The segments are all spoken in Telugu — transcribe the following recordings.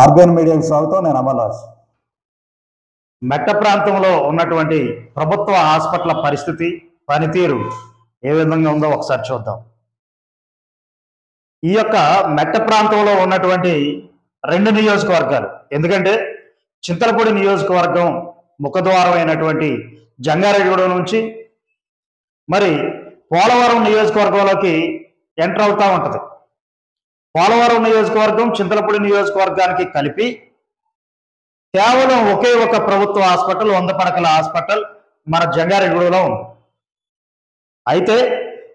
ఆర్బిఎన్ మీడియాకి స్వాగతం. నేను అమర్రాజ్. మెట్ట ప్రాంతంలో ఉన్నటువంటి ప్రభుత్వ హాస్పిటల్ పరిస్థితి, పనితీరు ఏ విధంగా ఉందో ఒకసారి చూద్దాం. ఈ యొక్క మెట్ట ప్రాంతంలో ఉన్నటువంటి 2 నియోజకవర్గాలు, ఎందుకంటే చింతలపూడి నియోజకవర్గం ముఖద్వారం అయినటువంటి జంగారెడ్డిగూడెం నుంచి మరి పోలవరం నియోజకవర్గంలోకి ఎంటర్ అవుతూ ఉంటుంది. పోలవరం నియోజకవర్గం చింతలపూడి నియోజకవర్గానికి కలిపి కేవలం ఒకే ఒక ప్రభుత్వ హాస్పిటల్, 100 పడకల హాస్పిటల్ మన జంగారెడ్డిగూడెంలో ఉంది. అయితే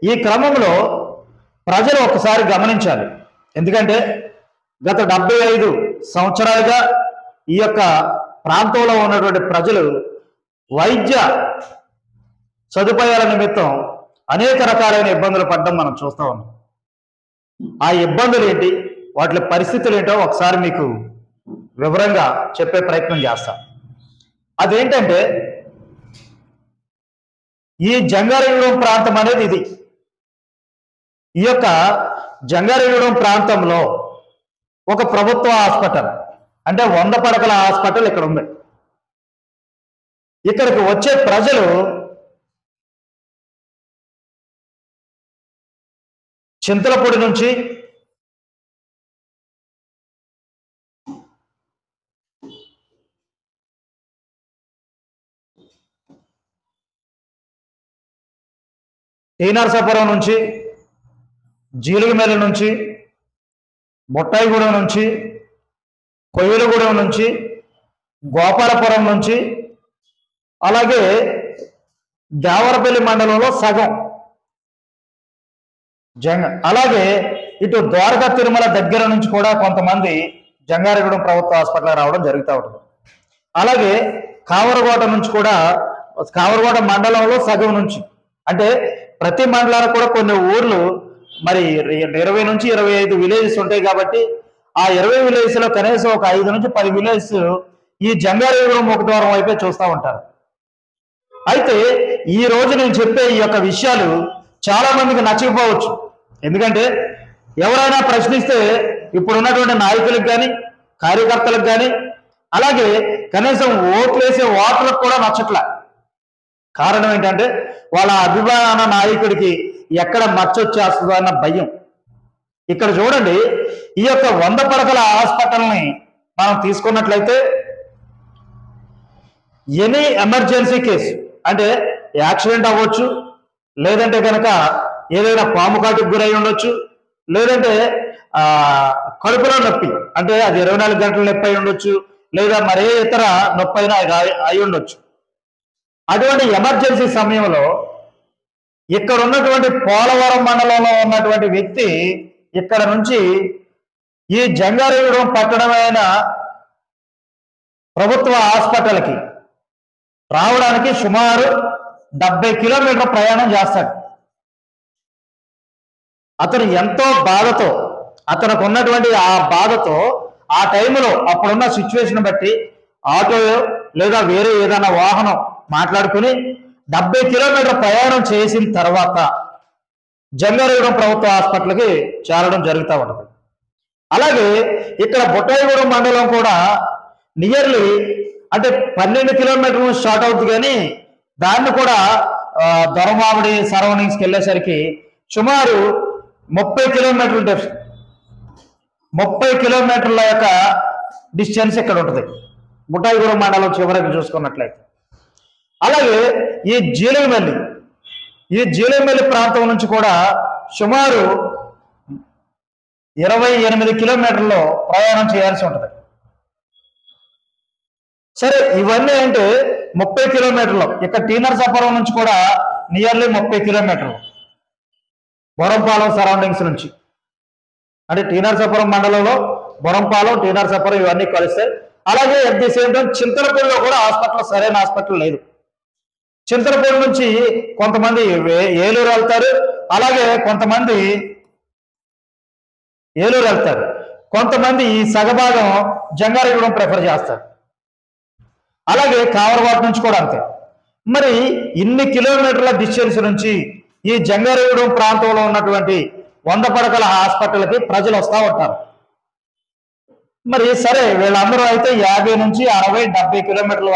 ఈ క్రమంలో ప్రజలు ఒకసారి గమనించాలి. ఎందుకంటే గత 75 సంవత్సరాలుగా ఈ యొక్క ప్రాంతంలో ఉన్నటువంటి ప్రజలు వైద్య సదుపాయాల నిమిత్తం అనేక రకాలైన ఇబ్బందులు పడడం మనం చూస్తూ ఉన్నాం. ఆ ఇబ్బందులు ఏంటి, వాటి పరిస్థితులు ఏంటో ఒకసారి మీకు వివరంగా చెప్పే ప్రయత్నం చేస్తాం. అదేంటంటే ఈ జంగారెడ్డిగూడెం ప్రాంతం అనేది ఇది. ఈ యొక్క జంగారెడ్డిగూడెం ప్రాంతంలో ఒక ప్రభుత్వ హాస్పిటల్, అంటే 100 పడకల హాస్పిటల్ ఇక్కడ ఉంది. ఇక్కడికి వచ్చే ప్రజలు చింతలపూడి నుంచి టీనర్సాపురం నుంచి, జీలుగుమెల నుంచి, బొట్టాయిగూడెం నుంచి, కొయ్యలగూడెం నుంచి, గోపాలపురం నుంచి, అలాగే దేవరపల్లి మండలంలో సగం అలాగే ఇటు ద్వారకా తిరుమల దగ్గర నుంచి కూడా కొంతమంది జంగారెడ్డిగూడెం ప్రభుత్వ హాస్పిటల్ రావడం జరుగుతూ ఉంటుంది. అలాగే కావరగోట నుంచి కూడా, కావరగోట మండలంలో సగం నుంచి, అంటే ప్రతి మండలానికి కూడా కొన్ని ఊర్లు మరి 20 నుంచి 25 విలేజెస్ ఉంటాయి. కాబట్టి ఆ 20 విలేజెస్లో కనీసం ఒక 5 నుంచి 10 విలేజెస్ ఈ జంగారెడ్డిగూడెం ముఖద్వారం వైపే చూస్తూ ఉంటారు. అయితే ఈ రోజు నేను చెప్పే ఈ యొక్క విషయాలు చాలా మందికి నచ్చకపోవచ్చు. ఎందుకంటే ఎవరైనా ప్రశ్నిస్తే ఇప్పుడు ఉన్నటువంటి నాయకులకు కానీ, కార్యకర్తలకు కానీ, అలాగే కనీసం ఓట్లు వేసే ఓట్లకు కూడా నచ్చట్లే. కారణం ఏంటంటే వాళ్ళ అభిమాన నాయకుడికి ఎక్కడ మచ్చొచ్చేస్తుందో అన్న భయం. ఇక్కడ చూడండి, ఈ యొక్క 100 పడకల హాస్పిటల్ని మనం తీసుకున్నట్లయితే ఎనీ ఎమర్జెన్సీ కేసు, అంటే యాక్సిడెంట్ అవ్వచ్చు, లేదంటే కనుక ఏదైనా పాము కాటుకు గురై ఉండొచ్చు, లేదంటే కడుపులో నొప్పి, అంటే అది 24 గంటల నొప్పి అయి ఉండొచ్చు, లేదా మరే ఇతర నొప్పి అయినా అయి ఉండొచ్చు. అటువంటి ఎమర్జెన్సీ సమయంలో ఇక్కడ ఉన్నటువంటి పోలవరం మండలంలో ఉన్నటువంటి వ్యక్తి ఇక్కడ నుంచి ఈ జంగారెడ్డిగూడెం పట్టణమైన ప్రభుత్వ హాస్పిటల్కి రావడానికి సుమారు 70 కిలోమీటర్ల ప్రయాణం చేస్తాడు. అతను ఎంతో బాధతో, అతనికి ఉన్నటువంటి ఆ బాధతో ఆ టైంలో అప్పుడున్న సిచ్యువేషన్ బట్టి ఆటో లేదా వేరే ఏదైనా వాహనం మాట్లాడుకుని 70 కిలోమీటర్ల ప్రయాణం చేసిన తర్వాత జంగారెడ్డిగూడెం ప్రభుత్వ హాస్పిటల్కి చేరడం జరుగుతూ ఉంటుంది. అలాగే ఇక్కడ బొట్టాయిగూడెం మండలం కూడా నియర్లీ అంటే 12 కిలోమీటర్లు స్టార్ట్ అవుతుంది, కానీ దాన్ని కూడా దొరమామిడి సరౌండింగ్స్కి వెళ్ళేసరికి సుమారు 30 కిలోమీటర్ల 30 కిలోమీటర్ల యొక్క డిస్టెన్స్ ఇక్కడ ఉంటుంది బొట్టాయిగూడెం మండలం చివరికి చూసుకున్నట్లయితే. అలాగే ఈ జీలుగుమెల్లి ప్రాంతం నుంచి కూడా సుమారు 28 కిలోమీటర్లు ప్రయాణం చేయాల్సి ఉంటుంది. సరే, ఇవన్నీ అంటే 30 కిలోమీటర్లు. ఇక్కడ టీనర్సాపురం నుంచి కూడా నియర్లీ 30 కిలోమీటర్లు బొరంపాలెం సరౌండింగ్స్ నుంచి, అంటే టీనర్సాపురం మండలంలో బొరంపాలెం, టీనర్సాపురం ఇవన్నీ కలుస్తాయి. అలాగే అట్ ది సేమ్ టైం చింతలపూడిలో కూడా హాస్పిటల్, సరైన హాస్పిటల్ లేదు. చింతలపూడి నుంచి కొంతమంది ఏలూరు వెళ్తారు, అలాగే కొంతమంది ఏలూరు వెళ్తారు, కొంతమంది ఈ సగభాగం జంగారెడ్డిగూడెం ప్రిఫర్ చేస్తారు. అలాగే కావరవాడ నుంచి కూడా అంతే. మరి ఇన్ని కిలోమీటర్ల డిస్టెన్స్ నుంచి ఈ జంగారెడ్డిగూడెం ప్రాంతంలో ఉన్నటువంటి 100 పడకల హాస్పిటల్కి ప్రజలు వస్తూ ఉంటారు. మరి సరే వీళ్ళందరూ అయితే 50 నుంచి 60, 70 కిలోమీటర్ల వరకు